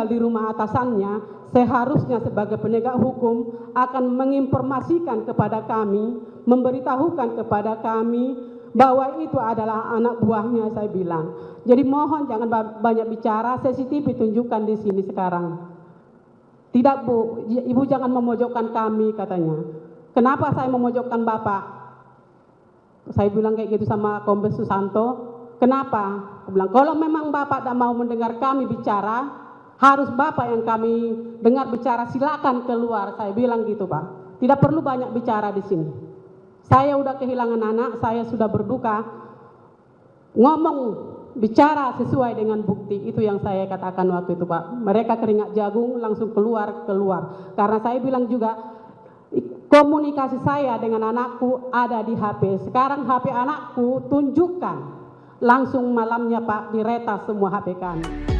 tinggal di rumah atasannya, seharusnya sebagai penegak hukum akan menginformasikan kepada kami, memberitahukan kepada kami bahwa itu adalah anak buahnya, saya bilang. Jadi mohon jangan banyak bicara, CCTV tunjukkan di sini sekarang. Tidak Bu, Ibu jangan memojokkan kami katanya. Kenapa saya memojokkan Bapak? Saya bilang kayak gitu sama Kombes Susanto. Kenapa? Aku bilang, kalau memang Bapak tidak mau mendengar kami bicara, harus Bapak yang kami dengar bicara, silakan keluar. Saya bilang gitu Pak. Tidak perlu banyak bicara di sini. Saya udah kehilangan anak, saya sudah berduka. Ngomong, bicara sesuai dengan bukti, itu yang saya katakan waktu itu Pak. Mereka keringat jagung langsung keluar. Karena saya bilang juga, komunikasi saya dengan anakku ada di HP. Sekarang HP anakku tunjukkan. Langsung malamnya Pak diretas semua HP kami.